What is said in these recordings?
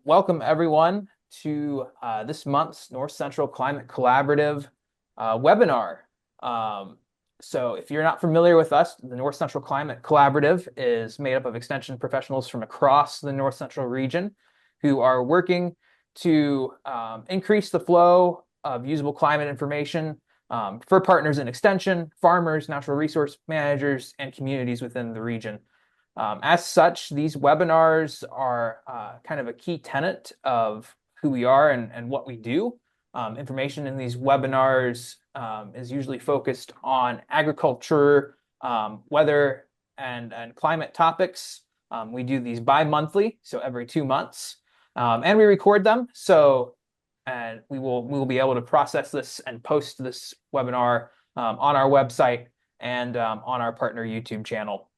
Welcome everyone to this month's North Central Climate Collaborative webinar. So if you're not familiar with us, the North Central Climate Collaborative is made up of extension professionals from across the North Central region who are working to increase the flow of usable climate information for partners in extension, farmers, natural resource managers, and communities within the region. As such, these webinars are kind of a key tenet of who we are and what we do. Information in these webinars is usually focused on agriculture, weather, and climate topics. We do these bi-monthly, so every 2 months, and we record them. And we will be able to process this and post this webinar on our website and on our partner YouTube channel.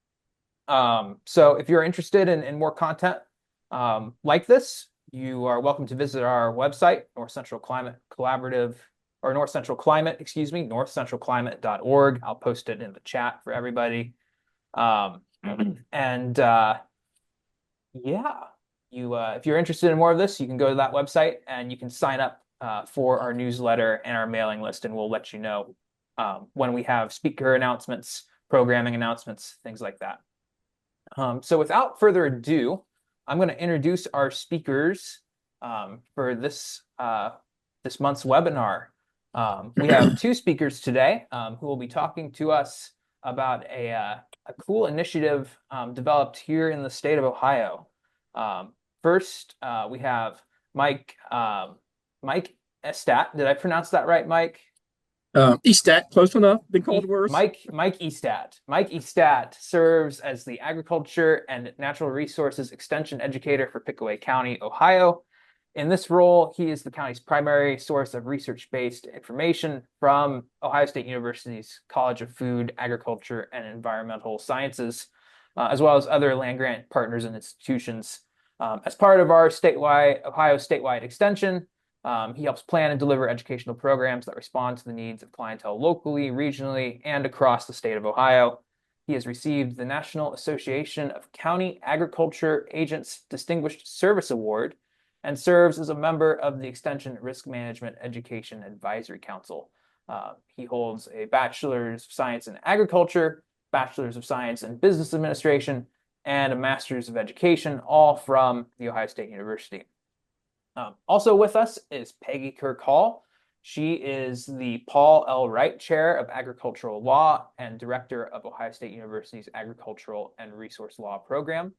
So if you're interested in more content like this, you are welcome to visit our website, North Central Climate Collaborative, or North Central Climate, excuse me, northcentralclimate.org. I'll post it in the chat for everybody. If you're interested in more of this, you can go to that website and you can sign up for our newsletter and our mailing list, and we'll let you know when we have speaker announcements, programming announcements, things like that. So without further ado, I'm going to introduce our speakers for this month's webinar. We have 2 speakers today who will be talking to us about a cool initiative developed here in the state of Ohio. First, we have Mike Estat. Did I pronounce that right, Mike? Estat, close enough. Been called worse. Mike Estat. Mike Estat serves as the Agriculture and Natural Resources Extension Educator for Pickaway County, Ohio. In this role, he is the county's primary source of research-based information from Ohio State University's College of Food, Agriculture, and Environmental Sciences, as well as other land-grant partners and institutions. As part of our Ohio statewide extension, he helps plan and deliver educational programs that respond to the needs of clientele locally, regionally, and across the state of Ohio. He has received the National Association of County Agriculture Agents Distinguished Service Award and serves as a member of the Extension Risk Management Education Advisory Council. He holds a Bachelor's of Science in Agriculture, Bachelor's of Science in Business Administration, and a Master's of Education, all from The Ohio State University. Also with us is Peggy Kirk Hall. She is the Paul L. Wright Chair of Agricultural Law and Director of Ohio State University's Agricultural and Resource Law Program.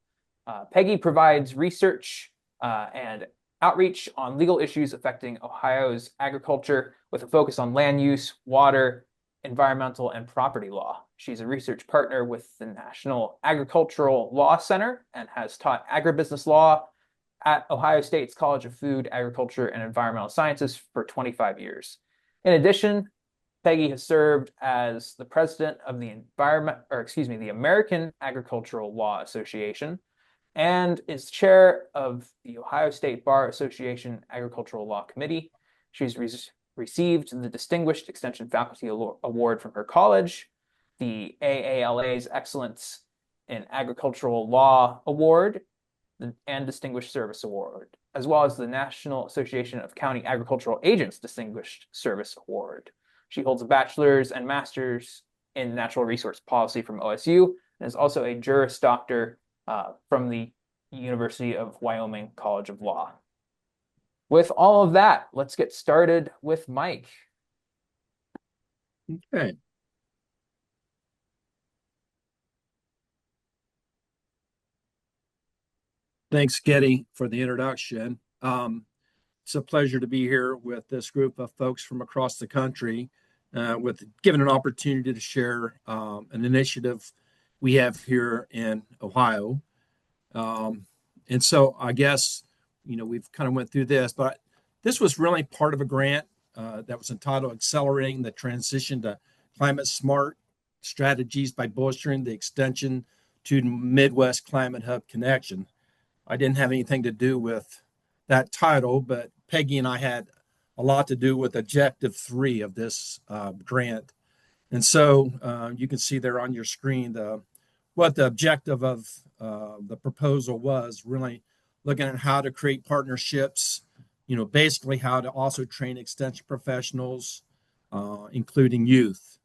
Peggy provides research and outreach on legal issues affecting Ohio's agriculture with a focus on land use, water, environmental, and property law. She's a research partner with the National Agricultural Law Center and has taught agribusiness law at Ohio State's College of Food, Agriculture, and Environmental Sciences for 25 years. In addition, Peggy has served as the president of the American Agricultural Law Association and is chair of the Ohio State Bar Association Agricultural Law Committee. She's received the Distinguished Extension Faculty Award from her college, the AALA's Excellence in Agricultural Law Award, and Distinguished Service Award, as well as the National Association of County Agricultural Agents Distinguished Service Award. She holds a bachelor's and master's in natural resource policy from OSU and is also a Juris Doctor from the University of Wyoming College of Law. With all of that, let's get started with Mike. Okay. Thanks, Getty, for the introduction. It's a pleasure to be here with this group of folks from across the country, given an opportunity to share an initiative we have here in Ohio. And so I guess, we've kind of went through this, but this was really part of a grant that was entitled Accelerating the Transition to Climate Smart Strategies by Bolstering the Extension to Midwest Climate Hub Connection. I didn't have anything to do with that title, but Peggy and I had a lot to do with Objective 3 of this grant. And so you can see there on your screen what the objective of the proposal was, really looking at how to create partnerships, basically how to also train extension professionals, including youth.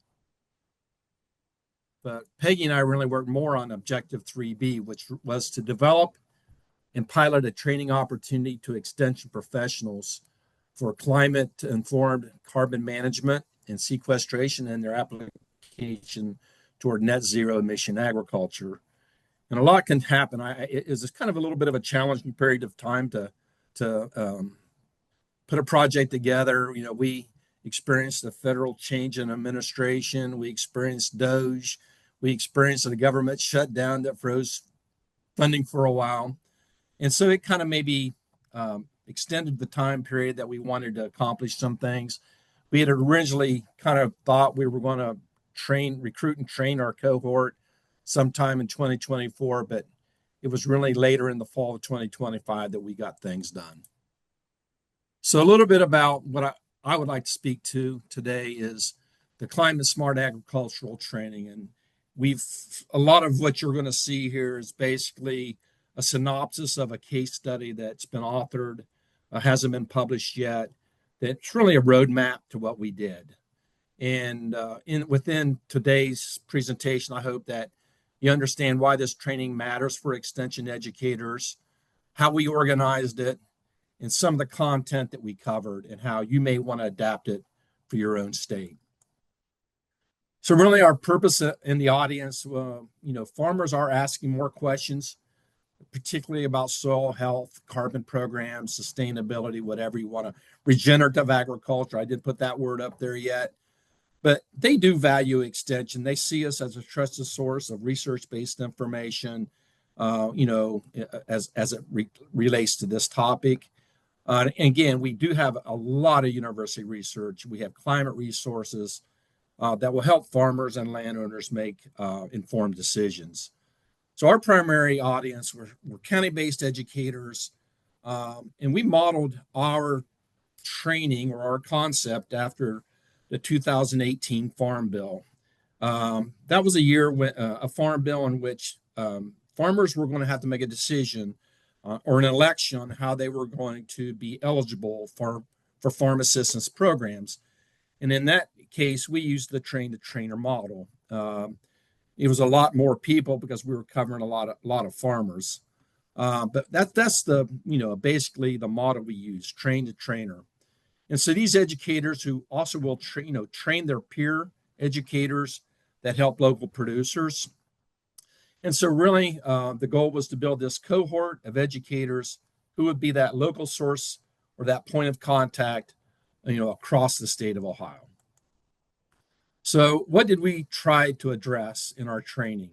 But Peggy and I really worked more on Objective 3B, which was to develop and pilot a training opportunity to extension professionals for climate-informed carbon management and sequestration and their application toward net zero emission agriculture. And a lot can happen. It was kind of a little bit of a challenging period of time to put a project together. We experienced a federal change in administration. We experienced DOGE. We experienced a government shutdown that froze funding for a while. And so it kind of maybe extended the time period that we wanted to accomplish some things. We had originally kind of thought we were going to recruit and train our cohort sometime in 2024, but it was really later in the fall of 2025 that we got things done. So a little bit about what I would like to speak to today is the climate smart agricultural training. And a lot of what you're going to see here is basically a synopsis of a case study that's been authored, hasn't been published yet. That's really a roadmap to what we did. And within today's presentation, I hope that you understand why this training matters for extension educators, how we organized it, and some of the content that we covered, and how you may want to adapt it for your own state. So really our purpose in the audience, farmers are asking more questions, particularly about soil health, carbon programs, sustainability, whatever you want to, regenerative agriculture. I didn't put that word up there yet, but they do value extension. They see us as a trusted source of research-based information, as it relates to this topic. And again, we do have a lot of university research. We have climate resources that will help farmers and landowners make informed decisions. So our primary audience were county-based educators, and we modeled our training or our concept after the 2018 Farm Bill. That was a year when a Farm Bill in which farmers were going to have to make a decision or an election on how they were going to be eligible for farm assistance programs. And in that case, we used the train-the-trainer model. It was a lot more people because we were covering a lot of farmers. But that's the basically the model we use, train to trainer. And so these educators who also will train their peer educators that help local producers. And so really the goal was to build this cohort of educators who would be that local source or that point of contact, across the state of Ohio. So what did we try to address in our training?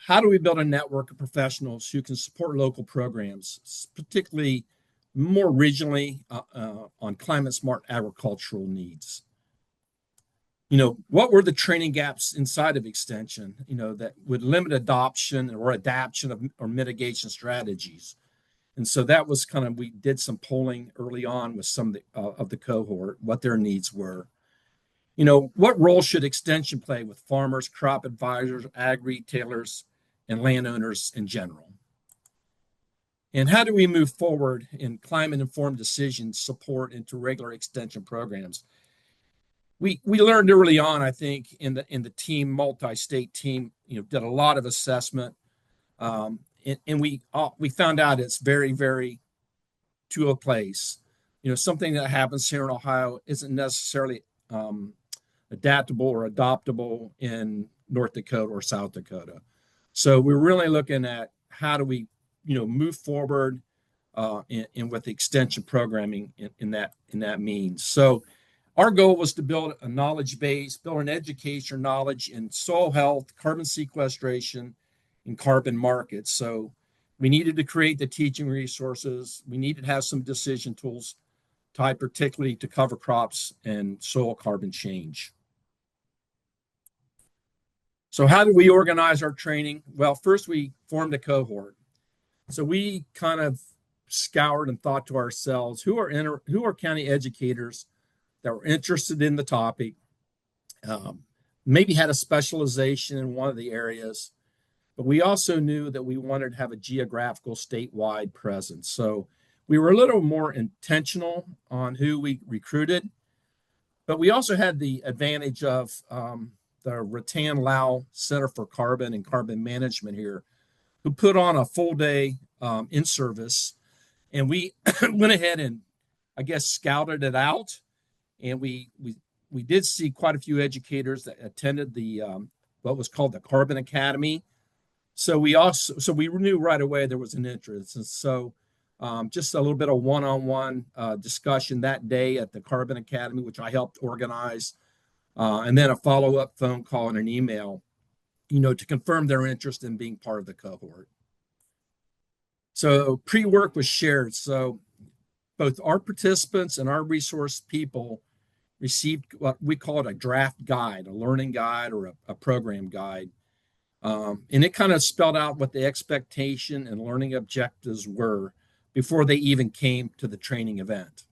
How do we build a network of professionals who can support local programs, particularly more regionally on climate smart agricultural needs? What were the training gaps inside of extension, that would limit adoption or adaptation or mitigation strategies? And so that was we did some polling early on with some of the cohort, what their needs were. What role should extension play with farmers, crop advisors, ag retailers, and landowners in general? And how do we move forward in climate-informed decisions support into regular extension programs? We learned early on, I think, in the team, multi-state team, did a lot of assessment, and we found out it's very, very to a place. Something that happens here in Ohio isn't necessarily adaptable or adoptable in North Dakota or South Dakota. So we're really looking at how do we, move forward in with the extension programming in that means. So our goal was to build a knowledge base, build an education knowledge in soil health, carbon sequestration, and carbon markets. So we needed to create the teaching resources. We needed to have some decision tools tied particularly to cover crops and soil carbon change. So how did we organize our training? Well, first we formed a cohort. So we kind of scoured and thought to ourselves, who are county educators that were interested in the topic, maybe had a specialization in one of the areas, but we also knew that we wanted to have a geographical statewide presence. So we were a little more intentional on who we recruited, but we also had the advantage of the Rattan Lau Center for Carbon and Carbon Management here, who put on a full day in service. And we went ahead and, I guess, scouted it out. And we did see quite a few educators that attended the what was called the Carbon Academy. So we knew right away there was an interest. And so just a little bit of one-on-one discussion that day at the Carbon Academy, which I helped organize, and then a follow-up phone call and an email, to confirm their interest in being part of the cohort. So pre-work was shared. So both our participants and our resource people received what we call it a draft guide, a learning guide or a program guide. And it kind of spelled out what the expectation and learning objectives were before they even came to the training event.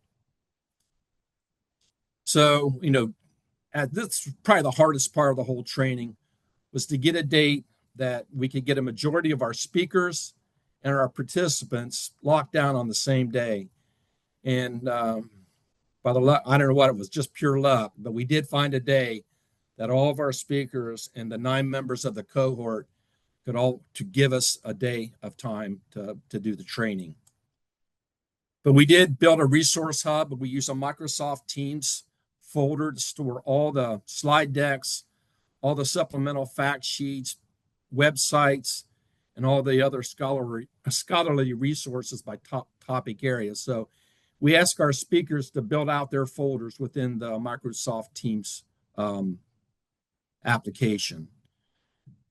So, this is probably the hardest part of the whole training, was to get a date that we could get a majority of our speakers and our participants locked down on the same day. And by the luck, I don't know what it was, just pure luck, but we did find a day that all of our speakers and the 9 members of the cohort could all to give us a day of time to do the training. But we did build a resource hub. We use a Microsoft Teams folder to store all the slide decks, all the supplemental fact sheets, websites, and all the other scholarly resources by topic areas. So we ask our speakers to build out their folders within the Microsoft Teams application.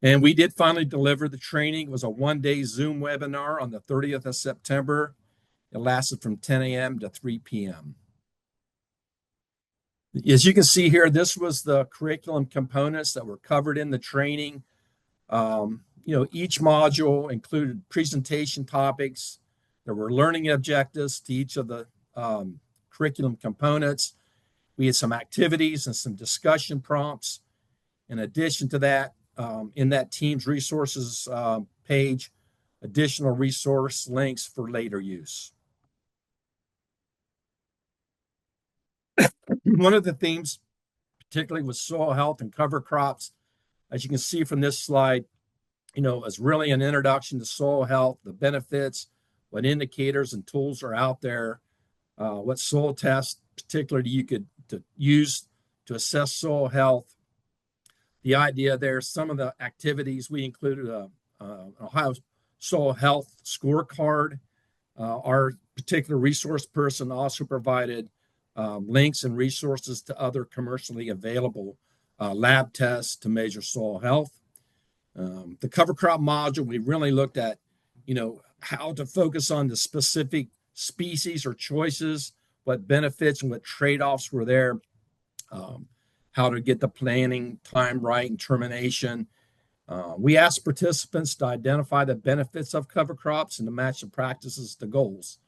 And we did finally deliver the training. It was a one-day Zoom webinar on the 30th of September. It lasted from 10 a.m. to 3 p.m. As you can see here, this was the curriculum components that were covered in the training. Each module included presentation topics. There were learning objectives to each of the curriculum components. We had some activities and some discussion prompts. In addition to that, in that Teams resources page, additional resource links for later use. One of the themes, particularly with soil health and cover crops, as you can see from this slide, is really an introduction to soil health, the benefits, what indicators and tools are out there, what soil tests, particularly you could use to assess soil health. The idea there, some of the activities we included an Ohio Soil Health scorecard. Our particular resource person also provided links and resources to other commercially available lab tests to measure soil health. The cover crop module, we really looked at, how to focus on the specific species or choices, what benefits and what trade-offs were there, how to get the planning time right and termination. We asked participants to identify the benefits of cover crops and to match the practices to goals.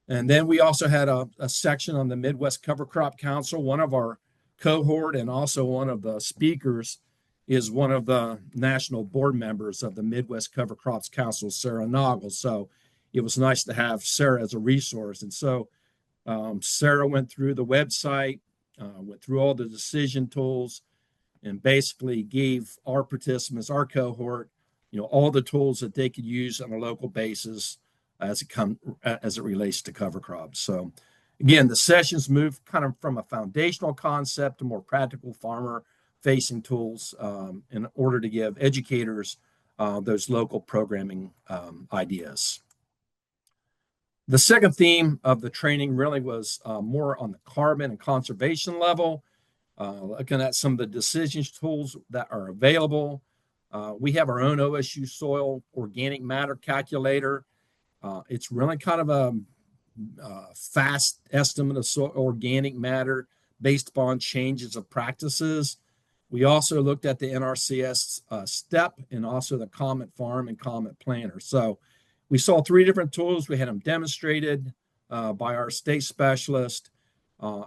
And then we also had a section on the Midwest Cover Crop Council. One of our cohort and also one of the speakers is one of the national board members of the Midwest Cover Crops Council, Sarah Noggle. So it was nice to have Sarah as a resource. And so Sarah went through the website, went through all the decision tools, and basically gave our participants, our cohort, all the tools that they could use on a local basis as it relates to cover crops. So again, the sessions moved kind of from a foundational concept to more practical farmer-facing tools in order to give educators those local programming ideas. The second theme of the training really was more on the carbon and conservation level, looking at some of the decisions tools that are available. We have our own OSU soil organic matter calculator. It's really kind of a fast estimate of soil organic matter based upon changes of practices. We also looked at the NRCS STEP and also the Comet Farm and Comet Planner. So we saw 3 different tools. We had them demonstrated by our state specialist.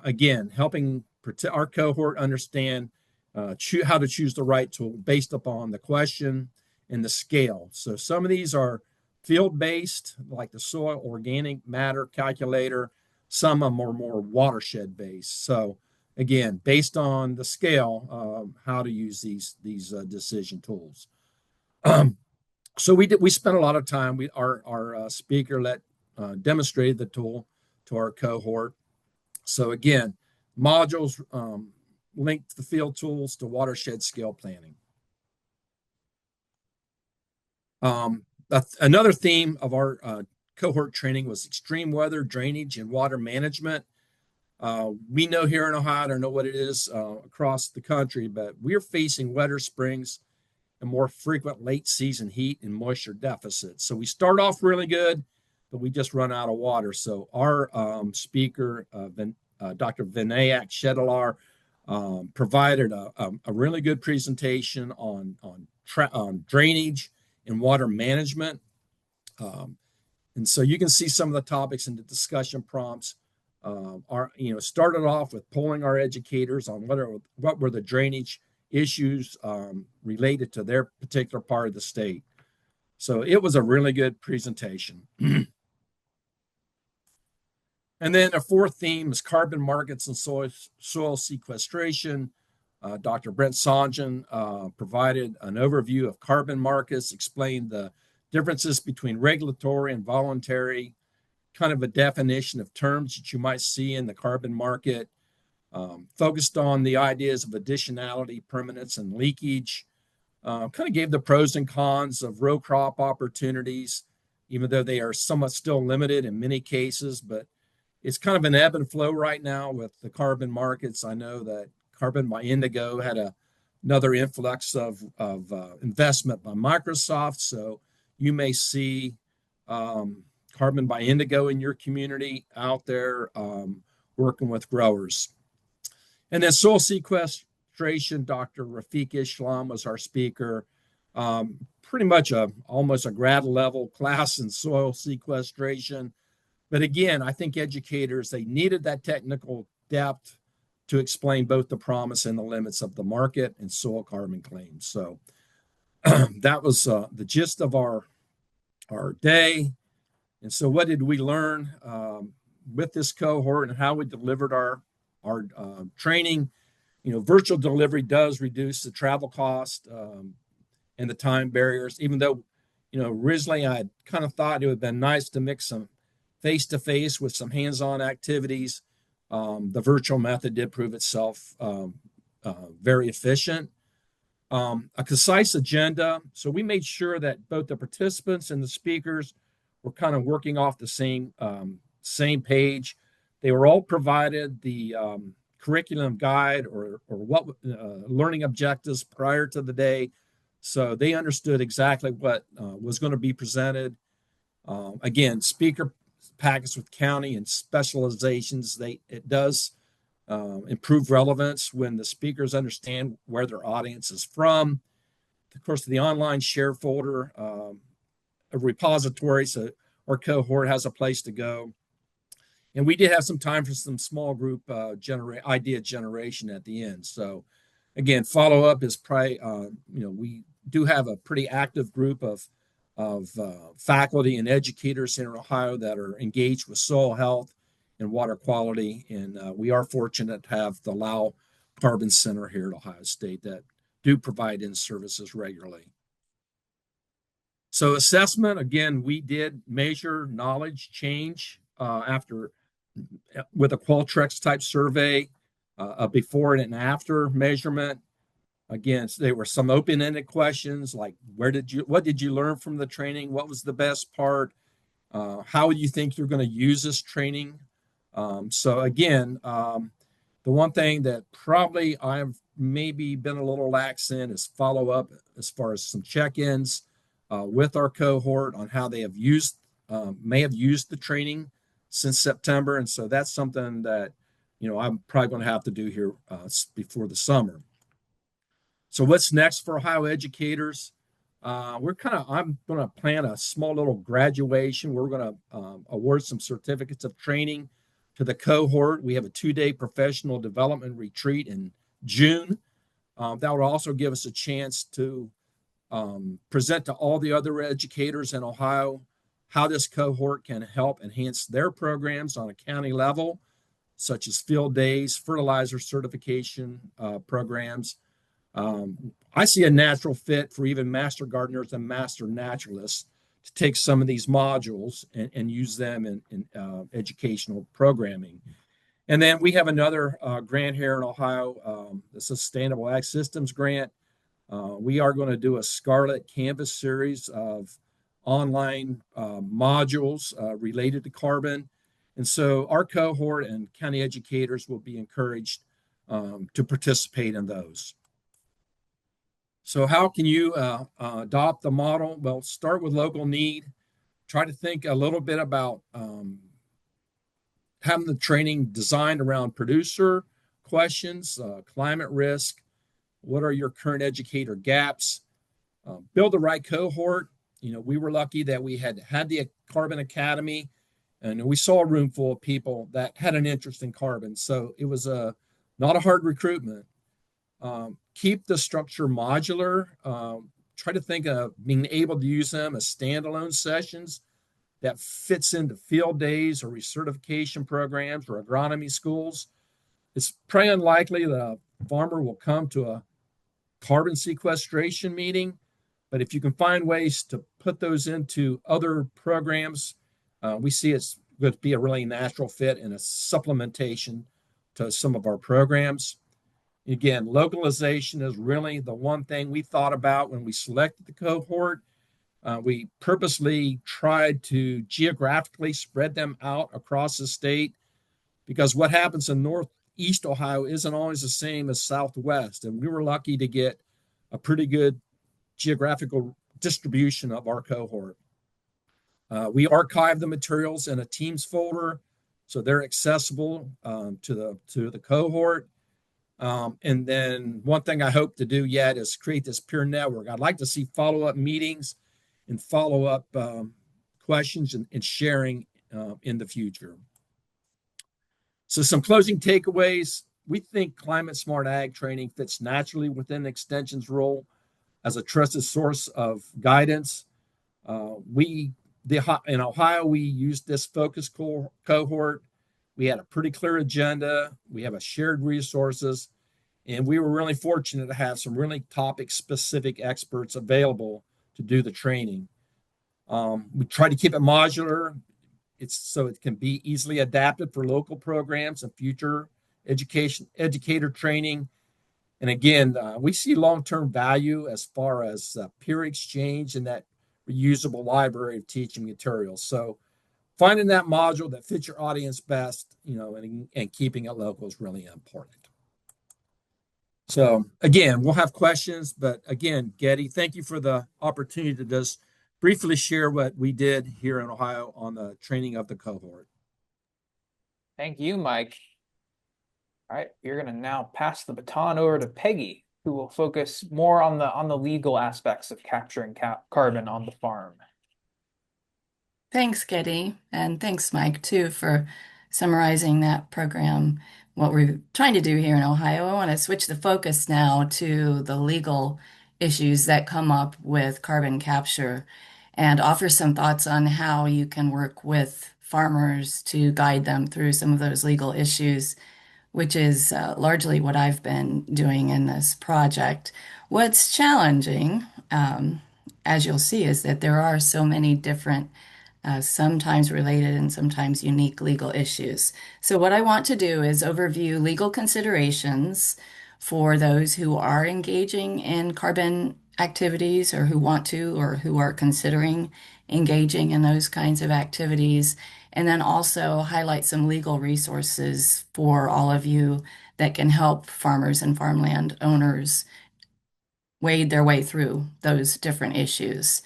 Again, helping our cohort understand how to choose the right tool based upon the question and the scale. So some of these are field-based, like the soil organic matter calculator. Some of them are more watershed-based. So again, based on the scale, how to use these decision tools. So we spent a lot of time. Our speaker demonstrated the tool to our cohort. So again, modules link the field tools to watershed scale planning. Another theme of our cohort training was extreme weather, drainage, and water management. We know here in Ohio, I don't know what it is across the country, but we're facing wetter springs and more frequent late season heat and moisture deficits. So we start off really good, but we just run out of water. So our speaker, Dr. Vinayak Shetalar, provided a really good presentation on drainage and water management. And so you can see some of the topics in the discussion prompts. Started off with polling our educators on what were the drainage issues related to their particular part of the state. So it was a really good presentation. And then a fourth theme is carbon markets and soil sequestration. Dr. Brent Songen provided an overview of carbon markets, explained the differences between regulatory and voluntary, kind of a definition of terms that you might see in the carbon market, focused on the ideas of additionality, permanence, and leakage, kind of gave the pros and cons of row crop opportunities, even though they are somewhat still limited in many cases, but it's kind of an ebb and flow right now with the carbon markets. I know that Carbon by Indigo had another influx of investment by Microsoft. So you may see Carbon by Indigo in your community out there working with growers. And then soil sequestration, Dr. Rafiq Islam was our speaker. Pretty much almost a grad level class in soil sequestration. But again, I think educators, they needed that technical depth to explain both the promise and the limits of the market and soil carbon claims. So that was the gist of our day. And so what did we learn with this cohort and how we delivered our training? Virtual delivery does reduce the travel cost and the time barriers, even though, originally I kind of thought it would have been nice to mix some face-to-face with some hands-on activities. The virtual method did prove itself very efficient. A concise agenda. So we made sure that both the participants and the speakers were kind of working off the same page. They were all provided the curriculum guide or what learning objectives prior to the day. So they understood exactly what was going to be presented. Again, speaker packets with county and specializations. It does improve relevance when the speakers understand where their audience is from. Of course, the online share folder, a repository, so our cohort has a place to go. And we did have some time for some small group idea generation at the end. So again, follow up is probably, we do have a pretty active group of faculty and educators here in Ohio that are engaged with soil health and water quality. And we are fortunate to have the Lau Carbon Center here at Ohio State that do provide in services regularly. So assessment, again, we did measure knowledge change with a Qualtrics type survey, a before and after measurement. Again, there were some open-ended questions like what did you learn from the training? What was the best part? How do you think you're going to use this training? So again, the one thing that probably I've maybe been a little lax in is follow up as far as some check-ins with our cohort on how they may have used the training since September. And so that's something that, I'm probably going to have to do here before the summer. So what's next for Ohio educators? I'm going to plan a small little graduation. We're going to award some certificates of training to the cohort. We have a 2-day professional development retreat in June. That would also give us a chance to present to all the other educators in Ohio how this cohort can help enhance their programs on a county level, such as field days, fertilizer certification programs. I see a natural fit for even master gardeners and master naturalists to take some of these modules and use them in educational programming. And then we have another grant here in Ohio, the Sustainable Ag Systems Grant. We are going to do a Scarlet Canvas series of online modules related to carbon. And so our cohort and county educators will be encouraged to participate in those. So how can you adopt the model? Well, start with local need. Try to think a little bit about having the training designed around producer questions, climate risk. What are your current educator gaps? Build the right cohort. We were lucky that we had the Carbon Academy, and we saw a room full of people that had an interest in carbon. So it was not a hard recruitment. Keep the structure modular. Try to think of being able to use them as standalone sessions that fits into field days or recertification programs or agronomy schools. It's pretty unlikely that a farmer will come to a carbon sequestration meeting, but if you can find ways to put those into other programs, we see it's going to be a really natural fit and a supplementation to some of our programs. Again, localization is really the one thing we thought about when we selected the cohort. We purposely tried to geographically spread them out across the state because what happens in Northeast Ohio isn't always the same as Southwest. And we were lucky to get a pretty good geographical distribution of our cohort. We archive the materials in a Teams folder, so they're accessible to the cohort. And then one thing I hope to do yet is create this peer network. I'd like to see follow-up meetings and follow-up questions and sharing in the future. So some closing takeaways. We think climate smart ag training fits naturally within Extension's role as a trusted source of guidance. In Ohio, we used this focus cohort. We had a pretty clear agenda. We have a shared resources, and we were really fortunate to have some really topic-specific experts available to do the training. We try to keep it modular. So it can be easily adapted for local programs and future educator training. And again, we see long-term value as far as peer exchange and that reusable library of teaching materials. So finding that module that fits your audience best, and keeping it local is really important. So again, we'll have questions, but again, Getty, thank you for the opportunity to just briefly share what we did here in Ohio on the training of the cohort. Thank you, Mike. All right, you're going to now pass the baton over to Peggy, who will focus more on the legal aspects of capturing carbon on the farm. Thanks, Getty, and thanks, Mike, too, for summarizing that program, what we're trying to do here in Ohio. I want to switch the focus now to the legal issues that come up with carbon capture and offer some thoughts on how you can work with farmers to guide them through some of those legal issues, which is largely what I've been doing in this project. What's challenging, as you'll see, is that there are so many different sometimes related and sometimes unique legal issues. So what I want to do is overview legal considerations for those who are engaging in carbon activities or who want to or who are considering engaging in those kinds of activities, and then also highlight some legal resources for all of you that can help farmers and farmland owners wade their way through those different issues.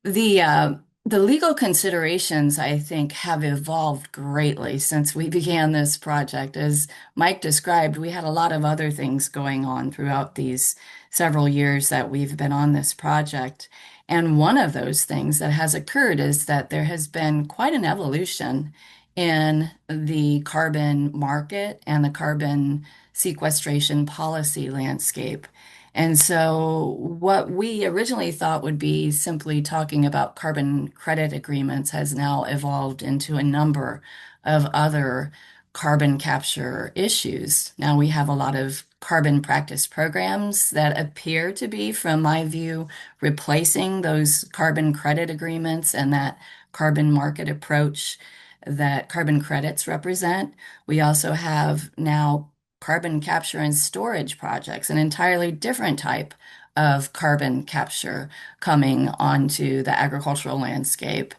The legal considerations, I think, have evolved greatly since we began this project. As Mike described, we had a lot of other things going on throughout these several years that we've been on this project. And one of those things that has occurred is that there has been quite an evolution in the carbon market and the carbon sequestration policy landscape. And so, what we originally thought would be simply talking about carbon credit agreements has now evolved into a number of other carbon capture issues. Now we have a lot of carbon practice programs that appear to be, from my view, replacing those carbon credit agreements and that carbon market approach that carbon credits represent. We also have now carbon capture and storage projects, an entirely different type of carbon capture coming onto the agricultural landscape.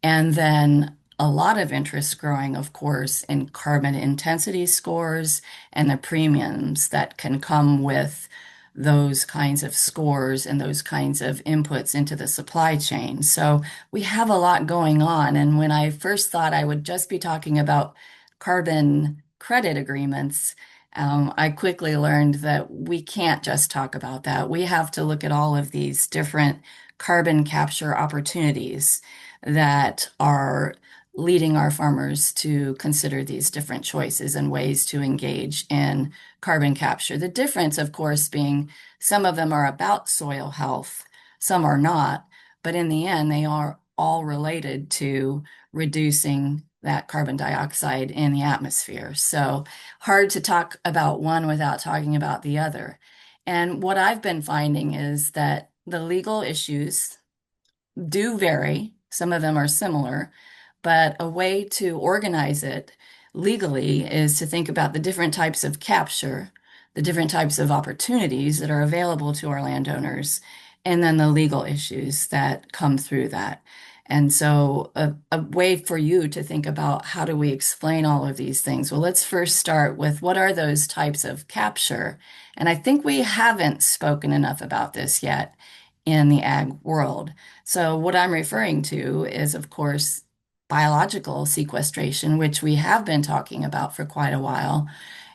And then a lot of interest growing, of course, in carbon intensity scores and the premiums that can come with those kinds of scores and those kinds of inputs into the supply chain. So we have a lot going on. And when I first thought I would just be talking about carbon credit agreements, I quickly learned that we can't just talk about that. We have to look at all of these different carbon capture opportunities that are leading our farmers to consider these different choices and ways to engage in carbon capture. The difference, of course, being some of them are about soil health, some are not, but in the end, they are all related to reducing that carbon dioxide in the atmosphere. So hard to talk about one without talking about the other. And what I've been finding is that the legal issues do vary. Some of them are similar, but a way to organize it legally is to think about the different types of capture, the different types of opportunities that are available to our landowners, and then the legal issues that come through that. And so, a way for you to think about how do we explain all of these things? Well, let's first start with what are those types of capture? And I think we haven't spoken enough about this yet in the ag world. So, what I'm referring to is, of course, biological sequestration, which we have been talking about for quite a while,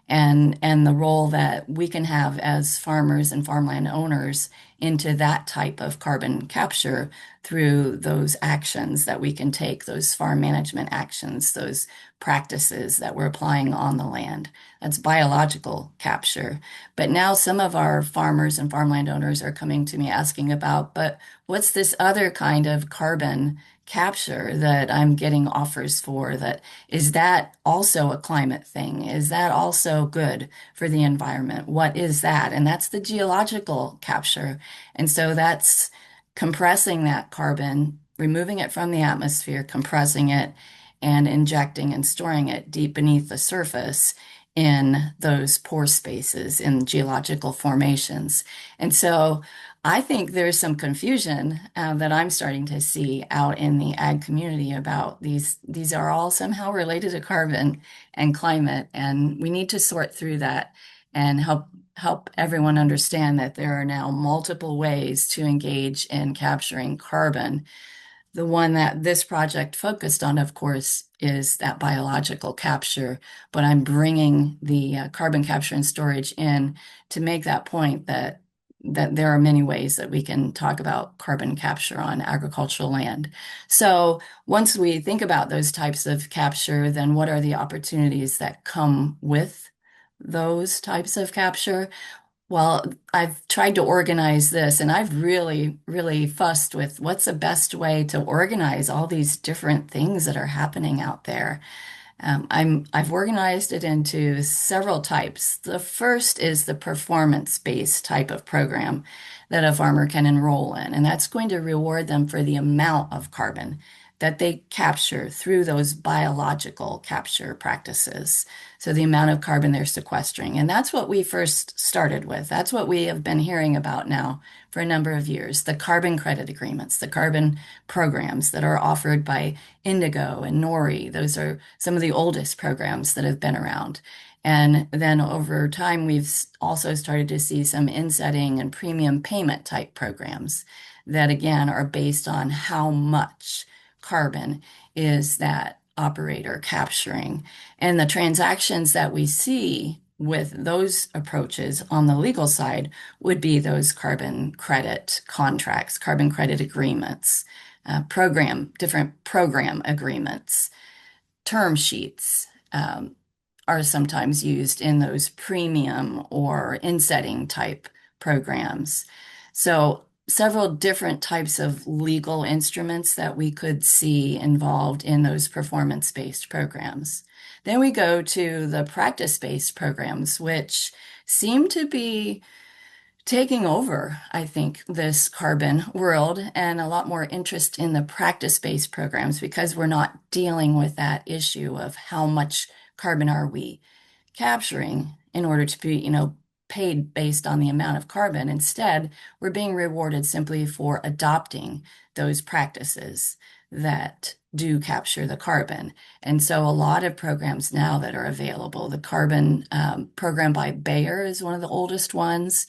and the role that we can have as farmers and farmland owners into that type of carbon capture through those actions that we can take, those farm management actions, those practices that we're applying on the land. That's biological capture. But now some of our farmers and farmland owners are coming to me asking about, but what's this other kind of carbon capture that I'm getting offers for? That is that also a climate thing? Is that also good for the environment? What is that? And that's the geological capture. And so that's compressing that carbon, removing it from the atmosphere, compressing it, and injecting and storing it deep beneath the surface in those pore spaces in geological formations. And so I think there's some confusion that I'm starting to see out in the ag community about these. These are all somehow related to carbon and climate, and we need to sort through that and help everyone understand that there are now multiple ways to engage in capturing carbon. The one that this project focused on, of course, is that biological capture, but I'm bringing the carbon capture and storage in to make that point that there are many ways that we can talk about carbon capture on agricultural land. So once we think about those types of capture, then what are the opportunities that come with those types of capture? Well, I've tried to organize this and I've really, really fussed with what's the best way to organize all these different things that are happening out there. I've organized it into several types. The first is the performance-based type of program that a farmer can enroll in, and that's going to reward them for the amount of carbon that they capture through those biological capture practices. So the amount of carbon they're sequestering. And that's what we first started with. That's what we have been hearing about now for a number of years. The carbon credit agreements, the carbon programs that are offered by Indigo and Nori. Those are some of the oldest programs that have been around. And then over time, we've also started to see some insetting and premium payment type programs that, again, are based on how much carbon is that operator capturing. And the transactions that we see with those approaches on the legal side would be those carbon credit contracts, carbon credit agreements, different program agreements, term sheets. Are sometimes used in those premium or insetting type programs. So several different types of legal instruments that we could see involved in those performance-based programs. Then we go to the practice-based programs, which seem to be taking over, I think, this carbon world, and a lot more interest in the practice-based programs because we're not dealing with that issue of how much carbon are we capturing in order to be, paid based on the amount of carbon. Instead, we're being rewarded simply for adopting those practices that do capture the carbon. And so a lot of programs now that are available, the carbon program by Bayer is one of the oldest ones.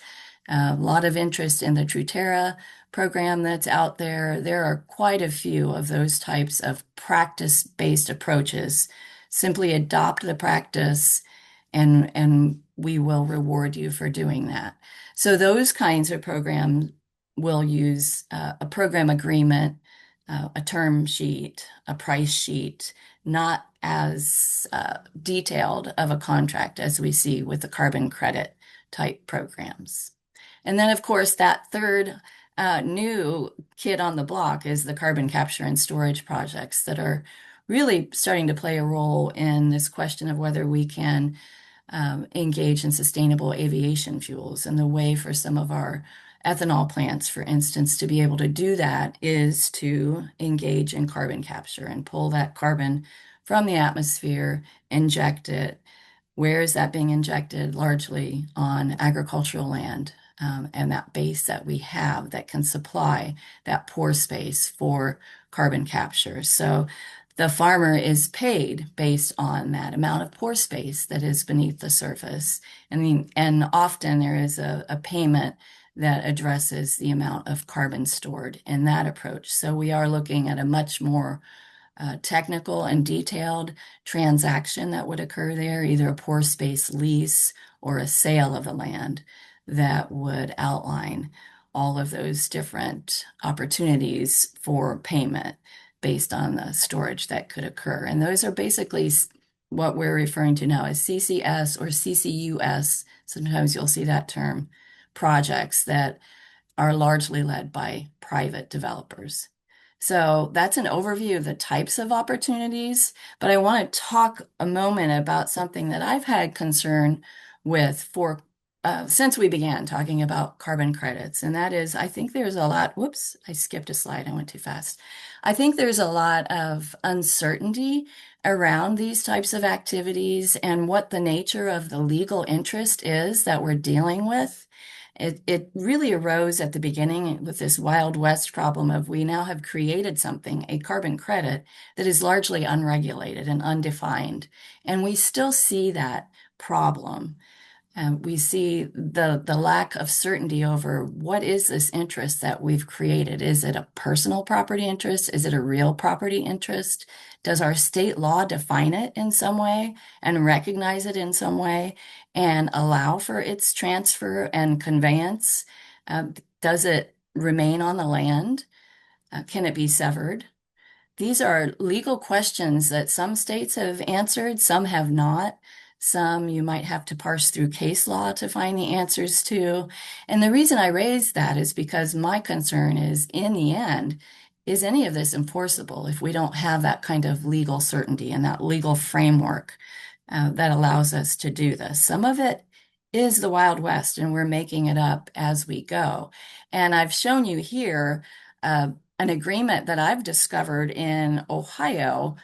A lot of interest in the Truterra program that's out there. There are quite a few of those types of practice-based approaches. Simply adopt the practice and we will reward you for doing that. So those kinds of programs will use a program agreement, a term sheet, a price sheet, not as detailed of a contract as we see with the carbon credit type programs. And then, of course, that third new kid on the block is the carbon capture and storage projects that are really starting to play a role in this question of whether we can engage in sustainable aviation fuels. And the way for some of our ethanol plants, for instance, to be able to do that is to engage in carbon capture and pull that carbon from the atmosphere, inject it. Where is that being injected? Largely on agricultural land. And that base that we have that can supply that pore space for carbon capture. So the farmer is paid based on that amount of pore space that is beneath the surface. And often there is a payment that addresses the amount of carbon stored in that approach. So we are looking at a much more technical and detailed transaction that would occur there, either a pore space lease or a sale of the land that would outline all of those different opportunities for payment based on the storage that could occur. And those are basically what we're referring to now as CCS or CCUS. Sometimes you'll see that term, projects that are largely led by private developers. So that's an overview of the types of opportunities, but I want to talk a moment about something that I've had concern with for since we began talking about carbon credits, and that is, I think there's a lot, whoops, I skipped a slide, I went too fast. I think there's a lot of uncertainty around these types of activities and what the nature of the legal interest is that we're dealing with. It really arose at the beginning with this Wild West problem of we now have created something, a carbon credit, that is largely unregulated and undefined. And we still see that problem. We see the lack of certainty over what is this interest that we've created. Is it a personal property interest? Is it a real property interest? Does our state law define it in some way and recognize it in some way and allow for its transfer and conveyance? Does it remain on the land? Can it be severed? These are legal questions that some states have answered, some have not. Some you might have to parse through case law to find the answers to. And the reason I raise that is because my concern is, in the end, is any of this enforceable if we don't have that kind of legal certainty and that legal framework that allows us to do this? Some of it is the Wild West, and we're making it up as we go. And I've shown you here an agreement that I've discovered in Ohio.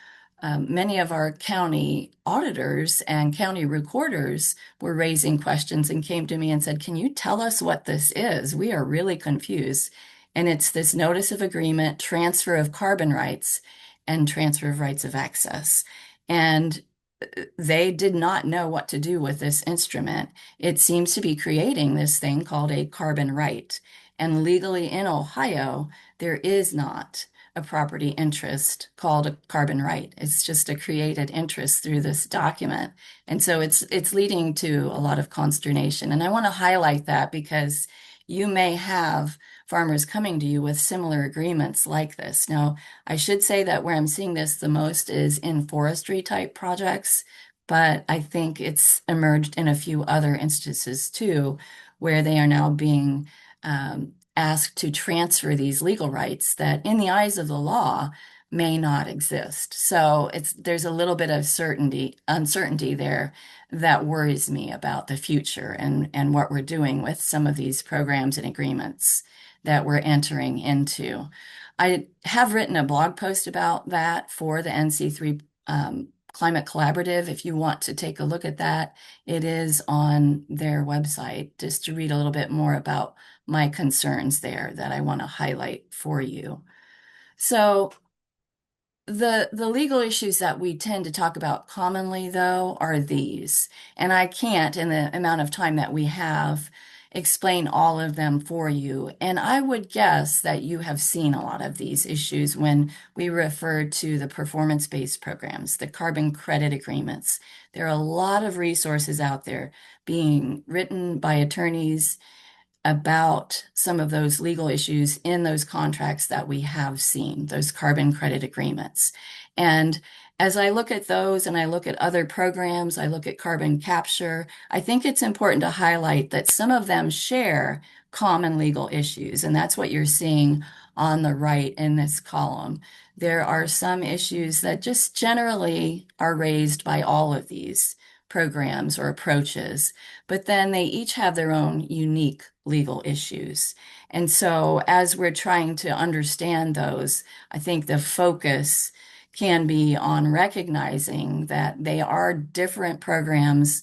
Many of our county auditors and county recorders were raising questions and came to me and said, "Can you tell us what this is? We are really confused." And it's this notice of agreement, transfer of carbon rights, and transfer of rights of access. And they did not know what to do with this instrument. It seems to be creating this thing called a carbon right. And legally in Ohio, there is not a property interest called a carbon right. It's just a created interest through this document. And so it's leading to a lot of consternation. And I want to highlight that because you may have farmers coming to you with similar agreements like this. Now, I should say that where I'm seeing this the most is in forestry type projects, but I think it's emerged in a few other instances too, where they are now being asked to transfer these legal rights that, in the eyes of the law, may not exist. So there's a little bit of uncertainty there that worries me about the future and what we're doing with some of these programs and agreements that we're entering into. I have written a blog post about that for the NC3 Climate Collaborative. If you want to take a look at that, it is on their website, just to read a little bit more about my concerns there that I want to highlight for you. So the legal issues that we tend to talk about commonly, though, are these. And I can't, in the amount of time that we have, explain all of them for you. And I would guess that you have seen a lot of these issues when we refer to the performance-based programs, the carbon credit agreements. There are a lot of resources out there being written by attorneys about some of those legal issues in those contracts that we have seen, those carbon credit agreements. And as I look at those and I look at other programs, I look at carbon capture, I think it's important to highlight that some of them share common legal issues. And that's what you're seeing on the right in this column. There are some issues that just generally are raised by all of these programs or approaches, but then they each have their own unique legal issues. And so, as we're trying to understand those, I think the focus can be on recognizing that they are different programs,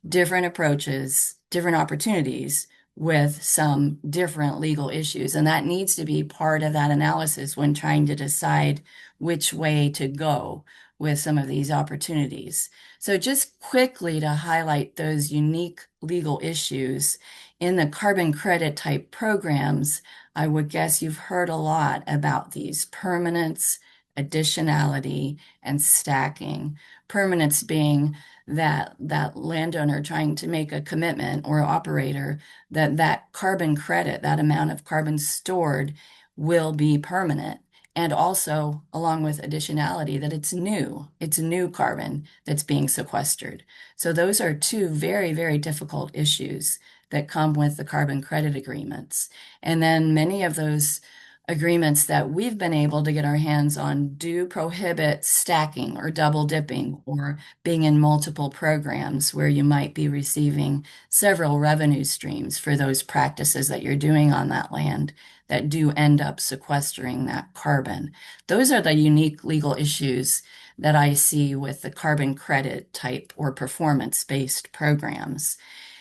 different approaches, different opportunities with some different legal issues. And that needs to be part of that analysis when trying to decide which way to go with some of these opportunities. So, just quickly to highlight those unique legal issues in the carbon credit type programs, I would guess you've heard a lot about these permanence, additionality, and stacking. Permanence being that landowner trying to make a commitment, or operator, that carbon credit, that amount of carbon stored, will be permanent. And also, along with additionality, that it's new carbon that's being sequestered. So those are two very, very difficult issues that come with the carbon credit agreements. And then many of those agreements that we've been able to get our hands on do prohibit stacking or double dipping, or being in multiple programs where you might be receiving several revenue streams for those practices that you're doing on that land that do end up sequestering that carbon. Those are the unique legal issues that I see with the carbon credit type or performance-based programs.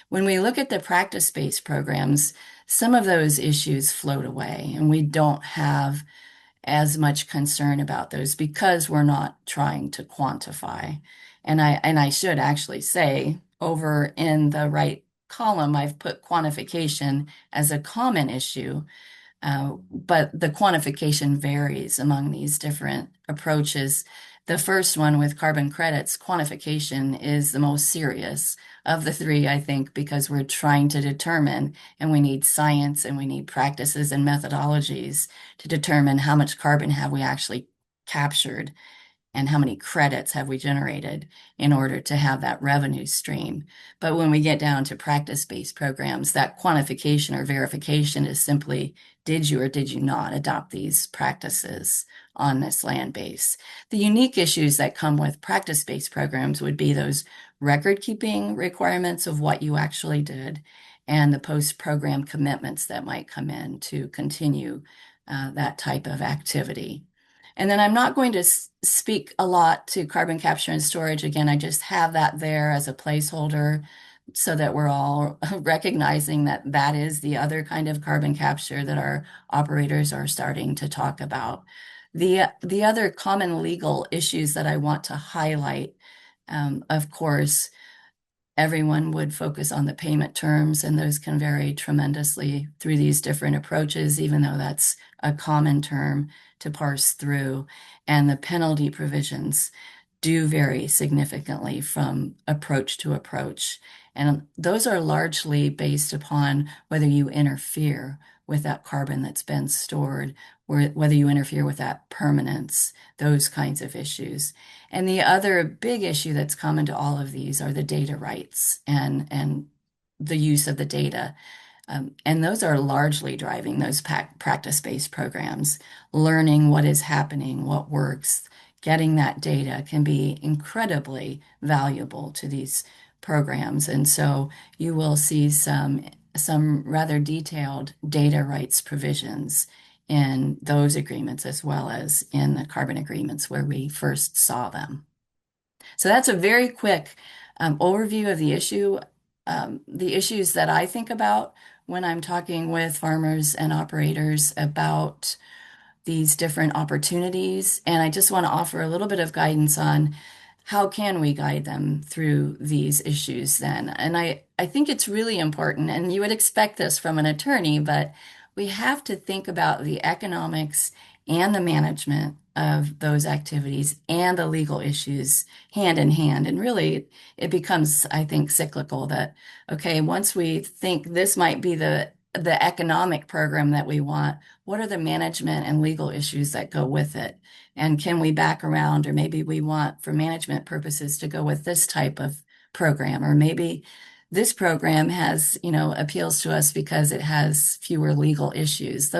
When we look at the practice-based programs, some of those issues float away, and we don't have as much concern about those because we're not trying to quantify. And I should actually say, over in the right column, I've put quantification as a common issue, but the quantification varies among these different approaches. The first one with carbon credits, quantification is the most serious of the three, I think, because we're trying to determine, and we need science and we need practices and methodologies to determine how much carbon have we actually captured and how many credits have we generated in order to have that revenue stream. But when we get down to practice-based programs, that quantification or verification is simply, did you or did you not adopt these practices on this land base? The unique issues that come with practice-based programs would be those record-keeping requirements of what you actually did, and the post-program commitments that might come in to continue that type of activity. And then I'm not going to speak a lot to carbon capture and storage. Again, I just have that there as a placeholder so that we're all recognizing that that is the other kind of carbon capture that our operators are starting to talk about. The other common legal issues that I want to highlight, of course, everyone would focus on the payment terms, and those can vary tremendously through these different approaches, even though that's a common term to parse through. And the penalty provisions do vary significantly from approach to approach. And those are largely based upon whether you interfere with that carbon that's been stored, whether you interfere with that permanence, those kinds of issues. And the other big issue that's common to all of these are the data rights and the use of the data. And those are largely driving those practice-based programs. Learning what is happening, what works, getting that data can be incredibly valuable to these programs. And so you will see some rather detailed data rights provisions in those agreements as well as in the carbon agreements where we first saw them. So that's a very quick overview of the issue. The issues that I think about when I'm talking with farmers and operators about these different opportunities. And I just want to offer a little bit of guidance on how can we guide them through these issues then. And I think it's really important, and you would expect this from an attorney, but we have to think about the economics and the management of those activities and the legal issues hand in hand. And really, it becomes, I think, cyclical that, okay, once we think this might be the economic program that we want, what are the management and legal issues that go with it? And can we back around, or maybe we want for management purposes to go with this type of program, or maybe this program has, appeals to us because it has fewer legal issues.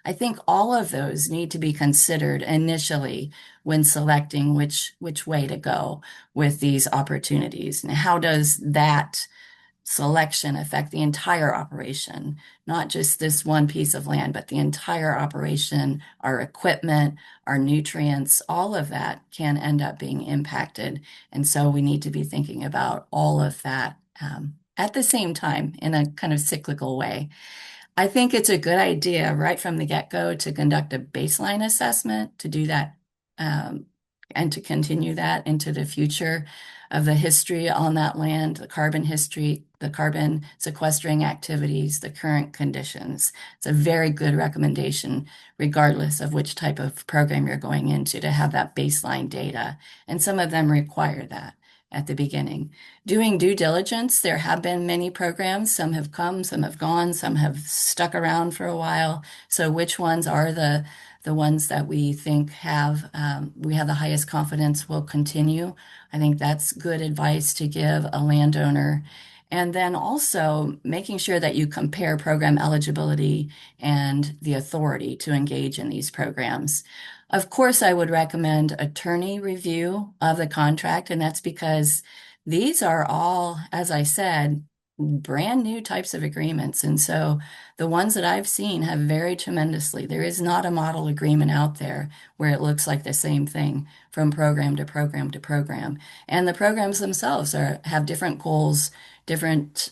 I think all of those need to be considered initially when selecting which way to go with these opportunities. And how does that selection affect the entire operation, not just this one piece of land, but the entire operation, our equipment, our nutrients, all of that can end up being impacted. And so we need to be thinking about all of that at the same time in a kind of cyclical way. I think it's a good idea right from the get-go to conduct a baseline assessment, to do that and to continue that into the future of the history on that land, the carbon history, the carbon sequestering activities, the current conditions. It's a very good recommendation, regardless of which type of program you're going into, to have that baseline data. And some of them require that at the beginning. Doing due diligence, there have been many programs. Some have come, some have gone, some have stuck around for a while. So which ones are the ones that we think we have the highest confidence will continue? I think that's good advice to give a landowner. And then also making sure that you compare program eligibility and the authority to engage in these programs. Of course, I would recommend attorney review of the contract, and that's because these are all, as I said, brand new types of agreements. And so the ones that I've seen have varied tremendously. There is not a model agreement out there where it looks like the same thing from program to program to program. And the programs themselves have different goals, different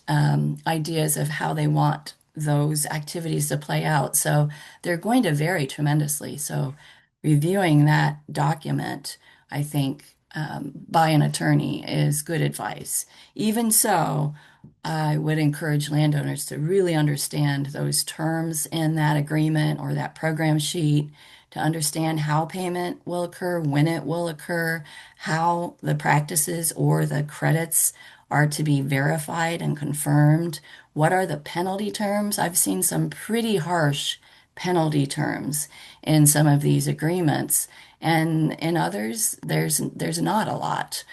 ideas of how they want those activities to play out. So they're going to vary tremendously. So reviewing that document, I think, by an attorney is good advice. Even so, I would encourage landowners to really understand those terms in that agreement or that program sheet, to understand how payment will occur, when it will occur, how the practices or the credits are to be verified and confirmed. What are the penalty terms? I've seen some pretty harsh penalty terms in some of these agreements, and in others, there's not a lot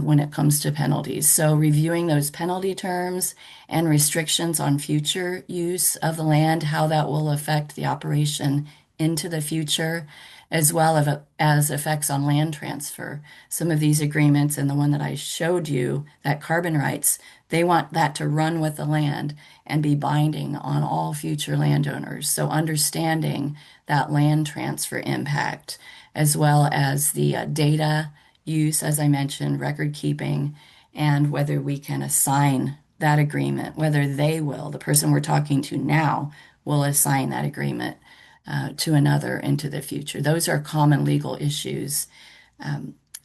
when it comes to penalties. So reviewing those penalty terms and restrictions on future use of the land, how that will affect the operation into the future, as well as effects on land transfer. Some of these agreements, and the one that I showed you, that carbon rights, they want that to run with the land and be binding on all future landowners. So understanding that land transfer impact, as well as the data use, as I mentioned, record keeping, and whether we can assign that agreement, whether the person we're talking to now will assign that agreement to another into the future. Those are common legal issues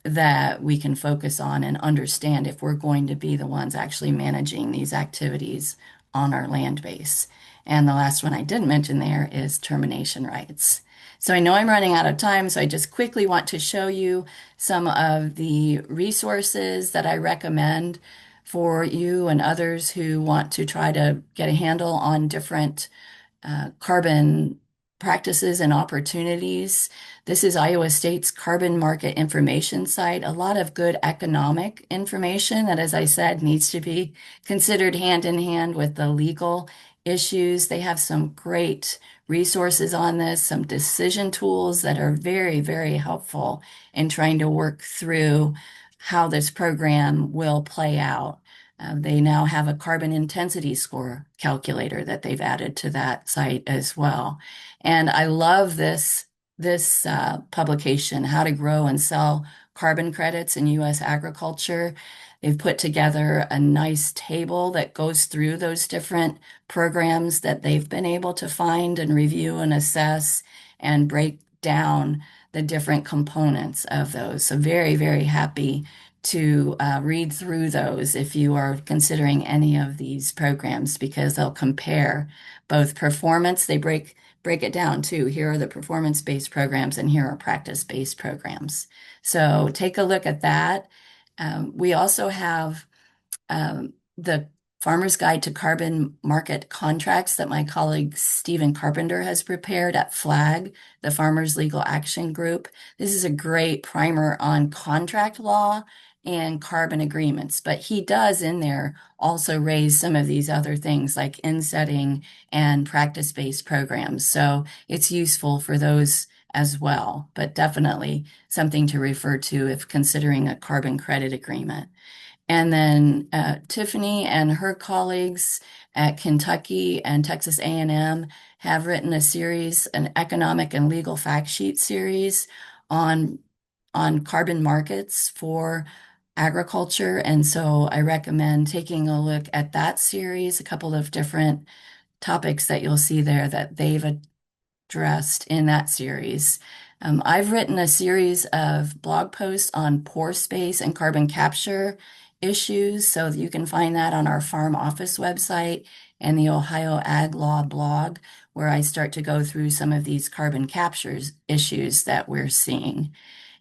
that we can focus on and understand if we're going to be the ones actually managing these activities on our land base. And the last one I didn't mention there is termination rights. So I know I'm running out of time, so I just quickly want to show you some of the resources that I recommend for you and others who want to try to get a handle on different carbon practices and opportunities. This is Iowa State's carbon market information site. A lot of good economic information that, as I said, needs to be considered hand in hand with the legal issues. They have some great resources on this, some decision tools that are very, very helpful in trying to work through how this program will play out. They now have a carbon intensity score calculator that they've added to that site as well. And I love this publication, How to Grow and Sell Carbon Credits in U.S. Agriculture. They've put together a nice table that goes through those different programs that they've been able to find and review and assess and break down the different components of those. So very, very happy to read through those if you are considering any of these programs because they'll compare both performance. They break it down too. Here are the performance-based programs and here are practice-based programs. So take a look at that. We also have the Farmer's Guide to Carbon Market Contracts that my colleague Stephen Carpenter has prepared at FLAG, the Farmers Legal Action Group. This is a great primer on contract law and carbon agreements, but he does in there also raise some of these other things like insetting and practice-based programs. So it's useful for those as well, but definitely something to refer to if considering a carbon credit agreement. And then Tiffany and her colleagues at Kentucky and Texas A&M have written a series, an economic and legal fact sheet series on carbon markets for agriculture. And so I recommend taking a look at that series, a couple of different topics that you'll see there that they've addressed in that series. I've written a series of blog posts on pore space and carbon capture issues, so you can find that on our farm office website and the Ohio Ag Law blog, where I start to go through some of these carbon captures issues that we're seeing.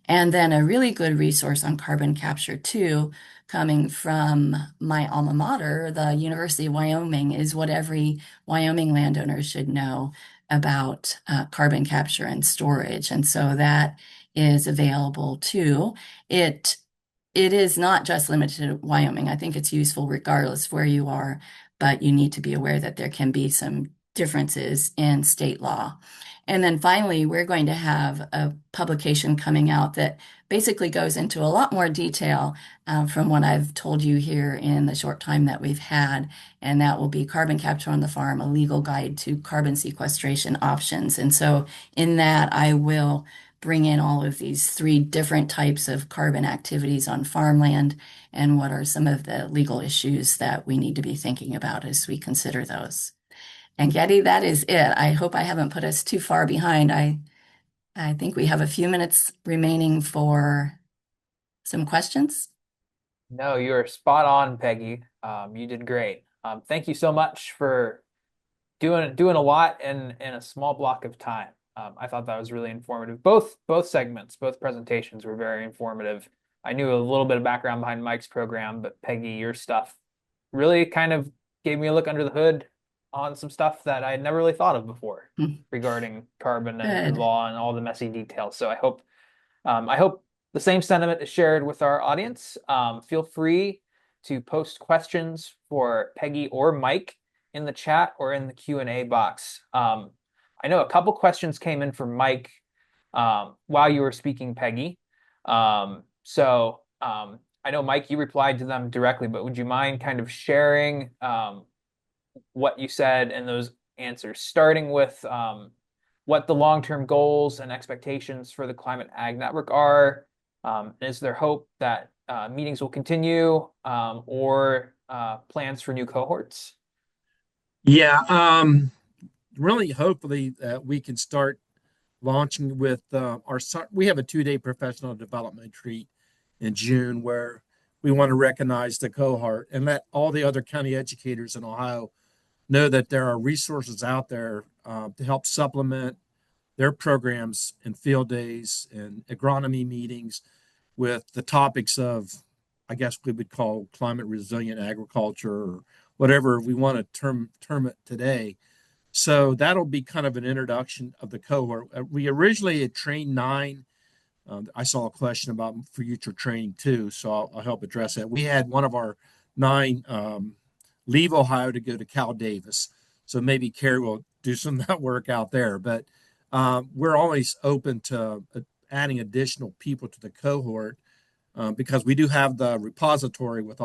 And then a really good resource on carbon capture too, coming from my alma mater, the University of Wyoming, is what every Wyoming landowner should know about carbon capture and storage. And so that is available too. It is not just limited to Wyoming. I think it's useful regardless of where you are, but you need to be aware that there can be some differences in state law. And then finally, we're going to have a publication coming out that basically goes into a lot more detail from what I've told you here in the short time that we've had. And that will be Carbon Capture on the Farm, a legal guide to carbon sequestration options. And so in that, I will bring in all of these three different types of carbon activities on farmland and what are some of the legal issues that we need to be thinking about as we consider those. And Getty, that is it. I hope I haven't put us too far behind. I think we have a few minutes remaining for some questions. No, you're spot on, Peggy. You did great. Thank you so much for doing a lot in a small block of time. I thought that was really informative. Both segments, both presentations were very informative. I knew a little bit of background behind Mike's program, but Peggy, your stuff really kind of gave me a look under the hood on some stuff that I had never really thought of before regarding carbon and Good. law and all the messy details. So I hope the same sentiment is shared with our audience. Feel free to post questions for Peggy or Mike in the chat or in the Q&A box. I know a couple questions came in from Mike while you were speaking, Peggy. So I know, Mike, you replied to them directly, but would you mind kind of sharing what you said in those answers, starting with what the long-term goals and expectations for the Climate Ag Network are? Is there hope that meetings will continue or plans for new cohorts? Yeah, really, hopefully we can start launching with we have a 2-day professional development retreat in June where we want to recognize the cohort and let all the other county educators in Ohio know that there are resources out there to help supplement their programs and field days and agronomy meetings with the topics of, I guess we would call climate resilient agriculture or whatever we want to term it today. So that'll be kind of an introduction of the cohort. We originally had trained 9. I saw a question about future training too, so I'll help address that. We had one of our 9 leave Ohio to go to Cal Davis, so maybe Carrie will do some of that work out there. But we're always open to adding additional people to the cohort because we do have the repository with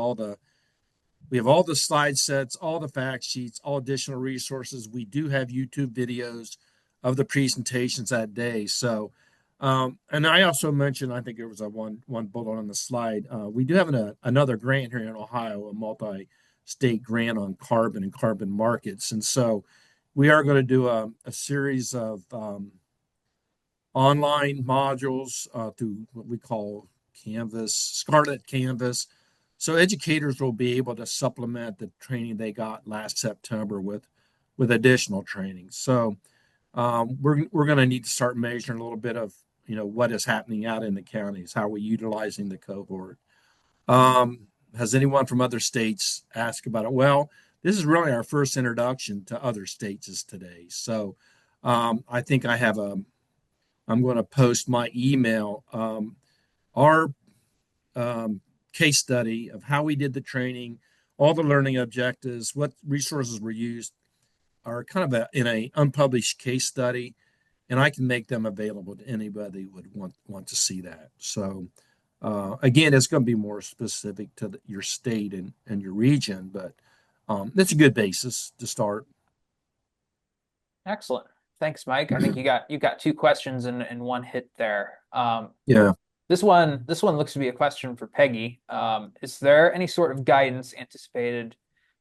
we have all the slide sets, all the fact sheets, all additional resources. We do have YouTube videos of the presentations that day. So, and I also mentioned, I think there was a one bullet on the slide. We do have another grant here in Ohio, a multi-state grant on carbon and carbon markets. And so we are going to do a series of online modules through what we call Canvas, Scarlet Canvas. So educators will be able to supplement the training they got last September with additional training. So we're going to need to start measuring a little bit of what is happening out in the counties, how we're utilizing the cohort. Has anyone from other states asked about it? Well, this is really our first introduction to other states is today. So I think I'm going to post my email. Our case study of how we did the training, all the learning objectives, what resources were used are kind of in a unpublished case study, and I can make them available to anybody who would want to see that. So again, it's going to be more specific to your state and your region, but that's a good basis to start. Excellent. Thanks, Mike. I think you got 2 questions in one hit there. Yeah. This one looks to be a question for Peggy. Is there any sort of guidance anticipated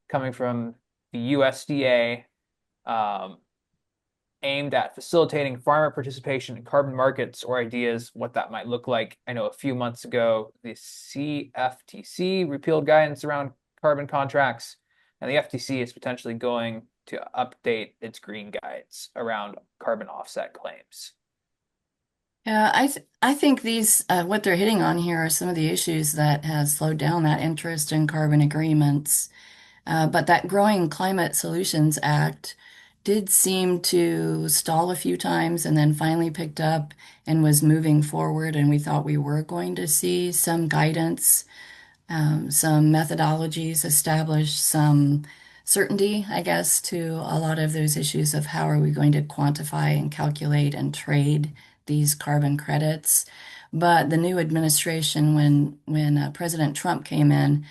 coming from the USDA aimed at facilitating farmer participation in carbon markets or ideas what that might look like? I know a few months ago, the CFTC repealed guidance around carbon contracts, and the FTC is potentially going to update its green guides around carbon offset claims. Yeah, I think these what they're hitting on here are some of the issues that has slowed down that interest in carbon agreements. But that Growing Climate Solutions Act did seem to stall a few times and then finally picked up and was moving forward. And we thought we were going to see some guidance, some methodologies established, some certainty, I guess, to a lot of those issues of how are we going to quantify and calculate and trade these carbon credits. But the new administration, when President Trump came in,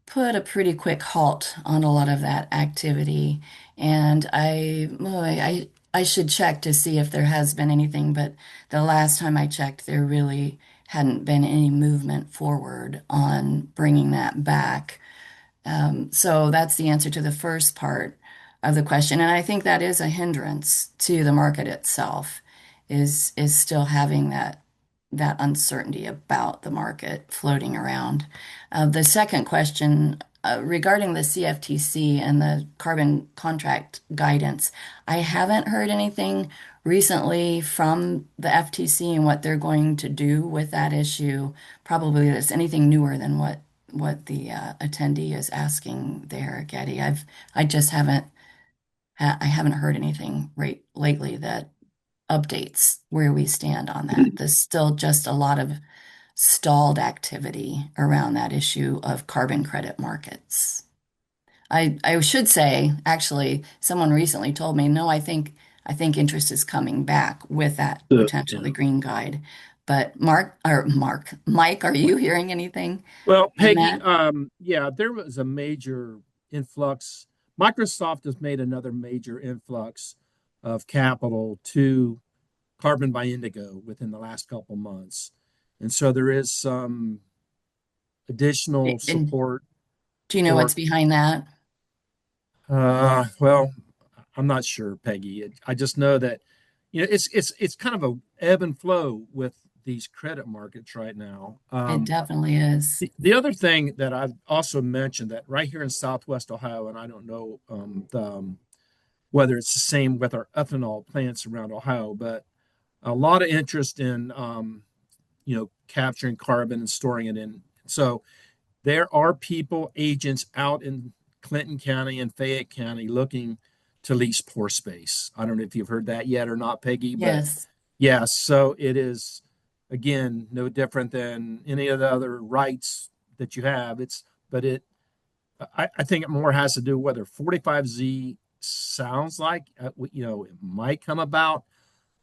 put a pretty quick halt on a lot of that activity. And I should check to see if there has been anything, but the last time I checked, there really hadn't been any movement forward on bringing that back. So that's the answer to the first part of the question. And I think that is a hindrance to the market itself, is still having that uncertainty about the market floating around. The second question regarding the CFTC and the carbon contract guidance, I haven't heard anything recently from the FTC and what they're going to do with that issue. Probably it's anything newer than what the attendee is asking there, Getty. I just haven't heard anything lately that updates where we stand on that. There's still just a lot of stalled activity around that issue of carbon credit markets. I should say, actually, someone recently told me, no, I think interest is coming back with that potentially green guide. But Mike, are you hearing anything? Well, Peggy, Matt? yeah, there was a major influx. Microsoft has made another major influx of capital to Carbon by Indigo within the last couple months. And so there is some additional And support do you know for, what's behind that? well, I'm not sure, Peggy. I just know that, it's kind of a ebb and flow with these credit markets right now. It definitely is. The other thing that I've also mentioned that right here in Southwest Ohio, and I don't know whether it's the same with our ethanol plants around Ohio, but a lot of interest in capturing carbon and storing it in. So there are agents out in Clinton County and Fayette County looking to lease pore space. I don't know if you've heard that yet or not, Peggy, but Yes. yes. So it is, again, no different than any of the other rights that you have. I think it more has to do whether 45Z sounds like, it might come about.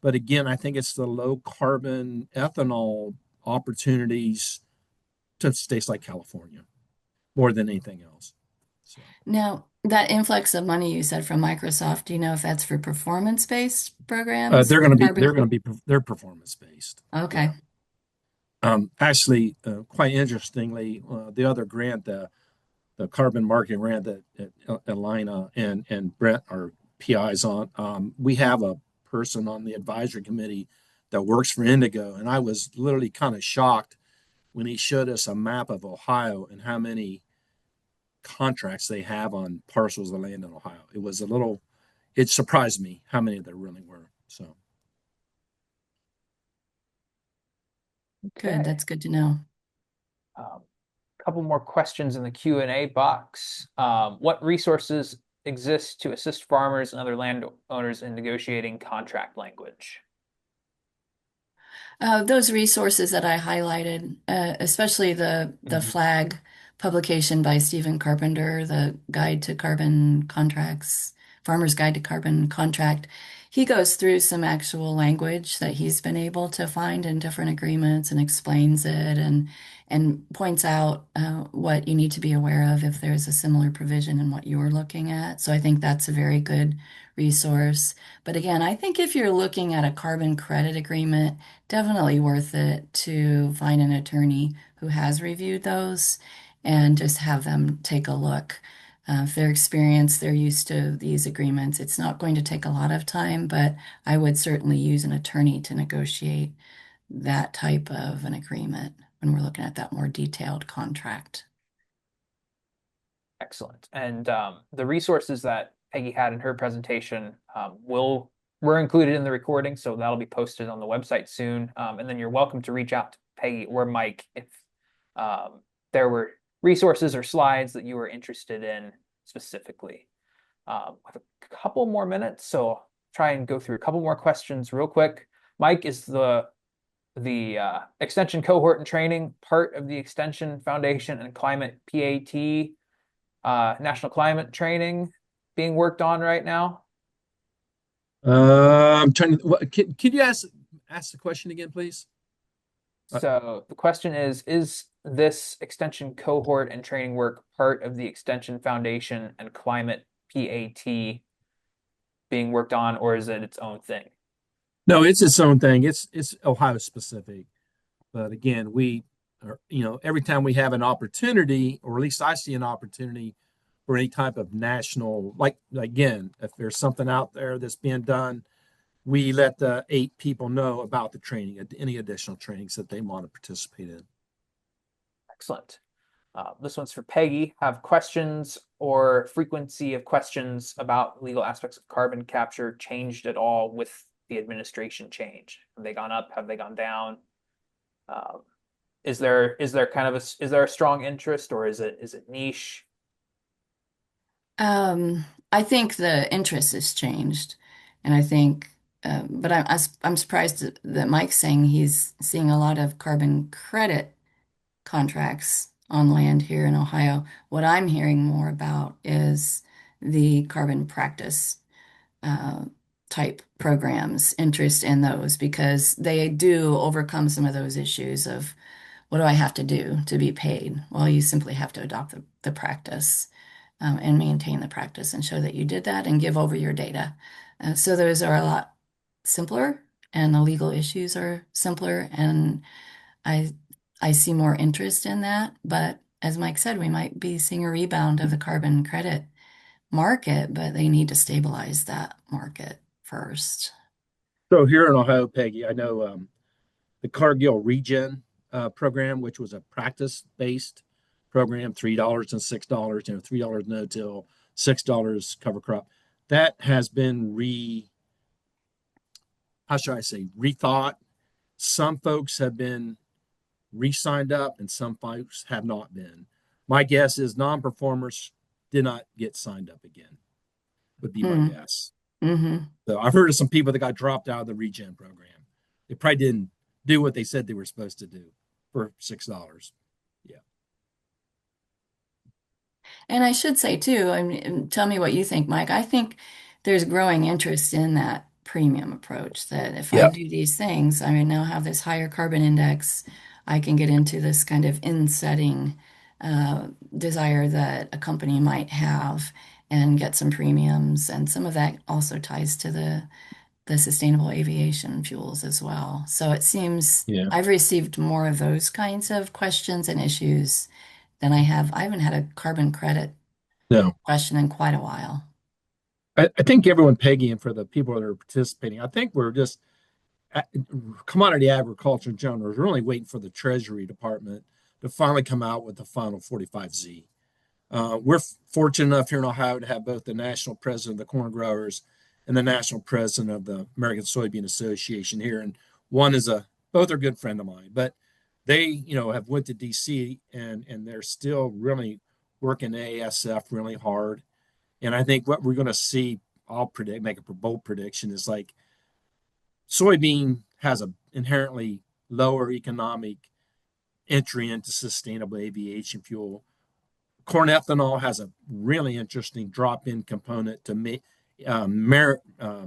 But again, I think it's the low carbon ethanol opportunities to states like California more than anything else. So Now, that influx of money you said from Microsoft, do you know if that's for performance-based programs? they're Carbon. going to be they're performance based. Yeah. Okay. Actually, quite interestingly, the other grant, the carbon market grant that Elena and Brent are PIs on, we have a person on the advisory committee that works for Indigo, and I was literally kind of shocked when he showed us a map of Ohio and how many contracts they have on parcels of land in Ohio. It surprised me how many there really were. So, Good. Okay. That's good to know. Couple more questions in the Q&A box. What resources exist to assist farmers and other landowners in negotiating contract language? Those resources that I highlighted, especially the Mhm. flag publication by Stephen Carpenter, the Guide to Carbon Contracts, Farmer's Guide to Carbon Contract, he goes through some actual language that he's been able to find in different agreements and explains it and points out what you need to be aware of if there's a similar provision in what you're looking at. So I think that's a very good resource. But again, I think if you're looking at a carbon credit agreement, definitely worth it to find an attorney who has reviewed those and just have them take a look. If they're experienced, they're used to these agreements, it's not going to take a lot of time, but I would certainly use an attorney to negotiate that type of an agreement when we're looking at that more detailed contract. Excellent. And the resources that Peggy had in her presentation were included in the recording, so that'll be posted on the website soon. And then you're welcome to reach out to Peggy or Mike if there were resources or slides that you were interested in specifically. With a couple more minutes, so I'll try and go through a couple more questions real quick. Mike, is the extension cohort and training part of the Extension Foundation and Climate PAT national climate training being worked on right now? I'm trying to. Can you ask the question again, please? So the question is this extension cohort and training work part of the Extension Foundation and Climate PAT being worked on, or is it its own thing? No, it's its own thing. It's Ohio specific. But again, every time we have an opportunity, or at least I see an opportunity for any type of national, like again, if there's something out there that's being done, we let the 8 people know about the training, any additional trainings that they want to participate in. Excellent. This one's for Peggy. Have questions or frequency of questions about legal aspects of carbon capture changed at all with the administration change? Have they gone up? Have they gone down? Is there is there a strong interest, or is it niche? I think the interest has changed, and I think, but I'm surprised that Mike's saying he's seeing a lot of carbon credit contracts on land here in Ohio. What I'm hearing more about is the carbon practice uh, type programs, interest in those because they do overcome some of those issues of what do I have to do to be paid? Well, you simply have to adopt the practice and maintain the practice and show that you did that and give over your data. So those are a lot simpler and the legal issues are simpler. And I, I see more interest in that. But as Mike said, we might be seeing a rebound of the carbon credit market, but they need to stabilize that market first. So here in Ohio, Peggy, I know the Cargill Regen program, which was a practice-based program, $3 and $6, $3 no-till, $6 cover crop. That has been how should I say, rethought. Some folks have been re-signed up and some folks have not been. My guess is non-performers did not get signed up again. would be my Mm, guess. hmm. So I've heard of some people that got dropped out of the regen program. They probably didn't do what they said they were supposed to do for $6. Yeah. And I should say too, I mean, tell me what you think, Mike. I think there's growing interest in that premium approach that if I Yeah. do these things, I mean, now have this higher carbon index, I can get into this kind of in-setting uh, desire that a company might have and get some premiums. And some of that also ties to the sustainable aviation fuels as well. So it seems Yeah. I've received more of those kinds of questions and issues than I haven't had a carbon credit No. question in quite a while. I think everyone, Peggy, and for the people that are participating, I think we're just commodity agriculture in general is really waiting for the Treasury Department to finally come out with the final 45Z. We're fortunate enough here in Ohio to have both the national president of the corn growers and the national president of the American Soybean Association here, and one is both are a good friend of mine, but they have went to DC and they're still really working ASF really hard, and I think what we're going to see, I'll predict, make a bold prediction, is like soybean has a inherently lower economic entry into sustainable aviation fuel. Corn ethanol has a really interesting drop-in component to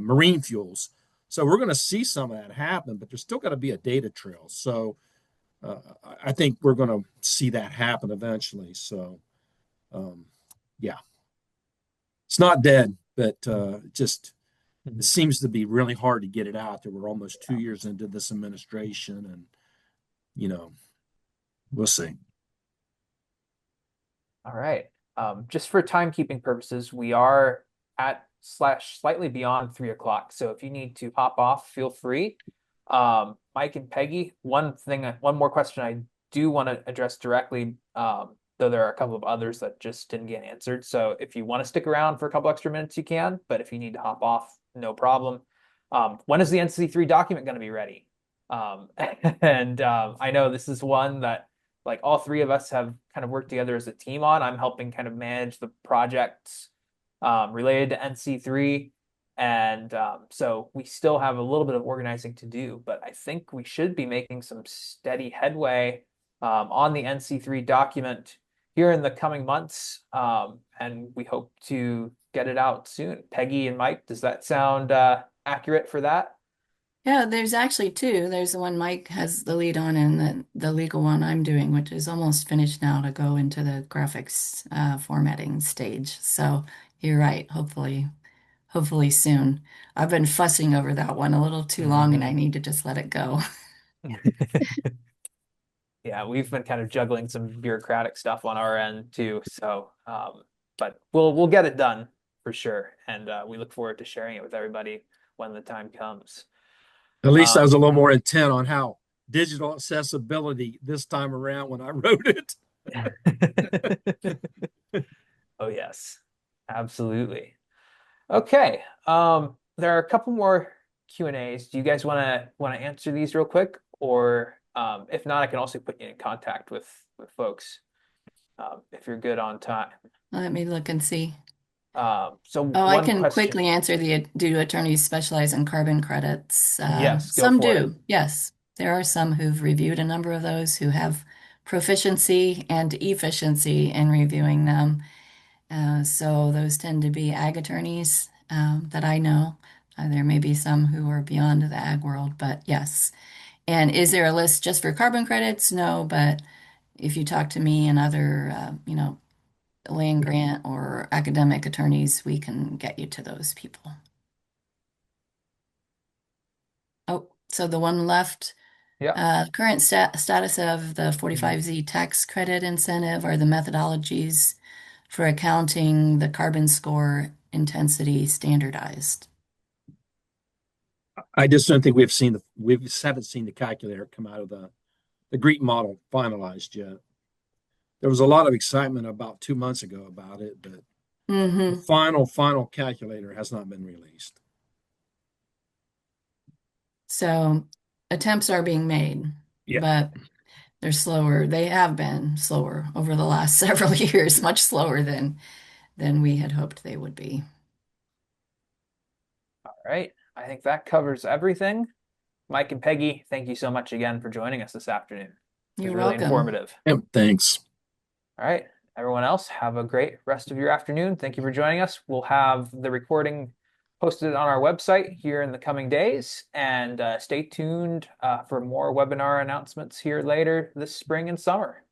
marine fuels. So we're going to see some of that happen, but there's still got to be a data trail. So uh, I think we're going to see that happen eventually. So um, yeah, it's not dead, but just it Mhm. seems to be really hard to get it out there. We're almost 2 years into this administration, and you know, we'll see. All right. Just for timekeeping purposes, we are at slash slightly beyond 3 o'clock. So if you need to hop off, feel free. Mike and Peggy, one more question I do want to address directly, though there are a couple of others that just didn't get answered. So if you want to stick around for a couple extra minutes, you can, but if you need to hop off, no problem. When is the NC3 document going to be ready? And I know this is one that like all three of us have kind of worked together as a team on. I'm helping kind of manage the projects related to NC3. And so we still have a little bit of organizing to do, but I think we should be making some steady headway on the NC3 document here in the coming months. And we hope to get it out soon. Peggy and Mike, does that sound accurate for that? Yeah, there's actually two. There's the one Mike has the lead on, and the legal one I'm doing, which is almost finished now to go into the graphics formatting stage. So you're right. Hopefully soon. I've been fussing over that one a little too long, and I need to just let it go. Yeah, we've been kind of juggling some bureaucratic stuff on our end too. So, but we'll get it done for sure, and we look forward to sharing it with everybody when the time comes. At least I Um, was a little more intent on how digital accessibility this time around when I wrote it. oh yes, absolutely. Okay. There are a couple more Q&As. Do you guys want to answer these real quick, or if not, I can also put you in contact with folks if you're good on time. Let me look and see. So Oh, I one can question. quickly answer do attorneys specialize in carbon credits? Yes, go Some for it. do, yes. There are some who've reviewed a number of those who have proficiency and efficiency in reviewing them. So those tend to be ag attorneys that I know. There may be some who are beyond the ag world, but yes. And is there a list just for carbon credits? No, but if you talk to me and other, land grant or academic attorneys, we can get you to those people. Oh, so the one left, Yeah. current status of the Mhm. 45Z tax credit incentive are the methodologies for accounting the carbon score intensity standardized. I just don't think we haven't seen the calculator come out of the Greek model finalized yet. There was a lot of excitement about 2 months ago about it, but the Hmm. final calculator has not been released. So attempts are being made, Yeah. but they're slower. They have been slower over the last several years, much slower than we had hoped they would be. right. I think that covers everything. Mike and Peggy, thank you so much again for joining us this afternoon. It was You're really welcome. informative. Yep, thanks. All right. Everyone else, have a great rest of your afternoon. Thank you for joining us. We'll have the recording posted on our website here in the coming days, and stay tuned for more webinar announcements here later this spring and summer.